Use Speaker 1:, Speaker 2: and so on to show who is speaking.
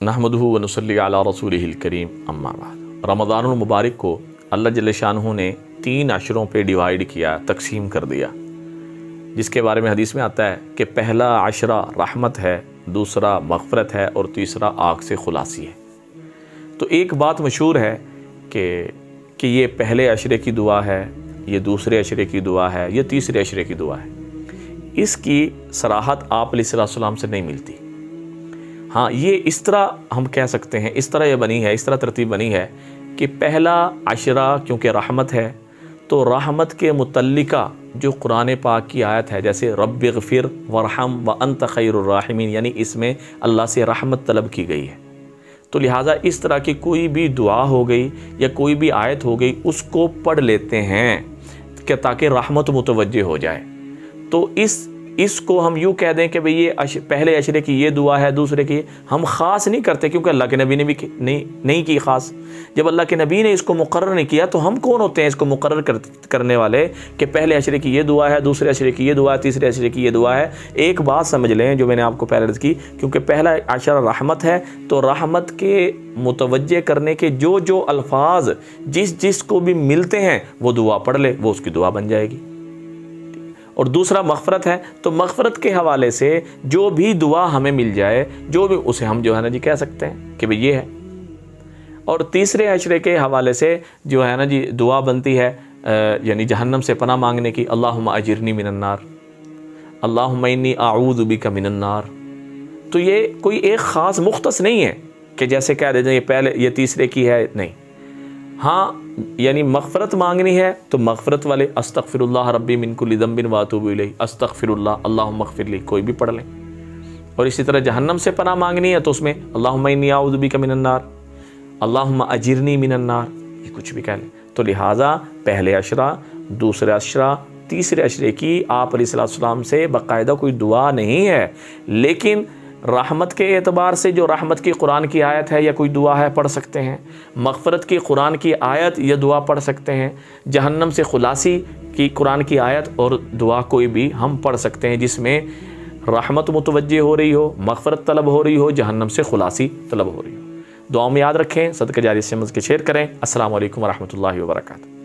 Speaker 1: नहमदुहु व नुसल्ली अला रसूलिहिल करीम, अम्मा बाद। रमज़ानुल मुबारक को अल्लाह जल्ल शानहू ने 3 अशरों पे डिवाइड किया, तकसीम कर दिया, जिसके बारे में हदीस में आता है कि पहला अशरा रहमत है, दूसरा मग़फ़रत है और तीसरा आग से खुलासी है। तो एक बात मशहूर है कि ये पहले अशरे की दुआ है, ये दूसरे अशरे की दुआ है, ये तीसरे अशरे की दुआ है। इसकी सराहत आप अलैहिस्सलाम से नहीं मिलती। हाँ, ये इस तरह हम कह सकते हैं, इस तरह ये बनी है, इस तरह तरतीब बनी है कि पहला अशरा क्योंकि रहमत है, तो रहमत के मुतल्लिका जो कुरान पाक की आयत है, जैसे रब्बिग़फिर वरहम व अंत खैरुर राहिमीन, यानी इसमें अल्लाह से रहमत तलब की गई है। तो लिहाजा इस तरह की कोई भी दुआ हो गई या कोई भी आयत हो गई, उसको पढ़ लेते हैं कि ताकि रहमत मुतवज्जे हो जाए। तो इसको हम यूँ कह दें कि भाई ये पहले अशरे की ये दुआ है, दूसरे की, हम ख़ास नहीं करते, क्योंकि अल्लाह के नबी ने भी नहीं की ख़ास। जब अल्लाह के नबी ने इसको मुकर्रर नहीं किया तो हम कौन होते हैं इसको मुकर्रर करने वाले कि पहले अशरे की ये दुआ है, दूसरे अशरे की ये दुआ है, तीसरे अशरे की ये दुआ है। एक बात समझ लें जो मैंने आपको पहले अर्ज़ की, क्योंकि पहला अशरा रहमत है, तो रहमत के मुतवज्जे करने के जो जो अल्फाज जिसको भी मिलते हैं वो दुआ पढ़ ले, वो उसकी दुआ बन जाएगी। और दूसरा मग़फ़रत है, तो मग़फ़रत के हवाले से जो भी दुआ हमें मिल जाए, जो भी, उसे हम जो है ना जी कह सकते हैं कि भाई ये है। और तीसरे अशरे के हवाले से जो है ना जी दुआ बनती है यानी जहन्नम से पनाह मांगने की, अल्लाहुम्मा अजिरनी मिनन्नार, अल्लाहुम्मा इन्नी आऊज़ु बिका मिनन्नार। तो ये कोई एक ख़ास मुख्तस नहीं है कि जैसे कह देते हैं ये पहले ये तीसरे की है, नहीं। हाँ, यानी मग़फ़रत मांगनी है तो मग़फ़रत वाले अस्तग़फ़िरुल्लाह रब्बी मिन कुल्लि ज़ंबिन व अतूबु इलैहि, अस्तग़फ़िरुल्लाह अल्लाहुम्मा अग़फ़िरली, कोई भी पढ़ लें। और इसी तरह जहन्नम से पनाह मांगनी है तो उसमें अल्लाहुम्मा इन्नी आऊज़ु बिका मिनन्नार, अल्लाहुम्मा अजिरनी मिनन्नार, ये कुछ भी कह लें। तो लिहाजा पहले अशरा, दूसरे अशरा, तीसरे अशरे की आप अलैहिस्सलाम से बाकायदा कोई दुआ नहीं है, लेकिन रहमत के एतबार से जो रहमत की कुरान की आयत है या कोई दुआ है पढ़ सकते हैं, मग़फ़रत की कुरान की आयत या दुआ पढ़ सकते हैं, जहन्नम से खुलासी की कुरान की आयत और दुआ कोई भी हम पढ़ सकते हैं जिसमें रहमत मुतवज्जे हो रही हो, मग़फ़रत तलब हो रही हो, जहन्नम से खुलासी तलब हो रही हो। दुआ में याद रखें, सदक़ा जारी समझ के शेयर करें। अस्सलामु अलैकुम व रहमतुल्लाहि व बरकातुहू।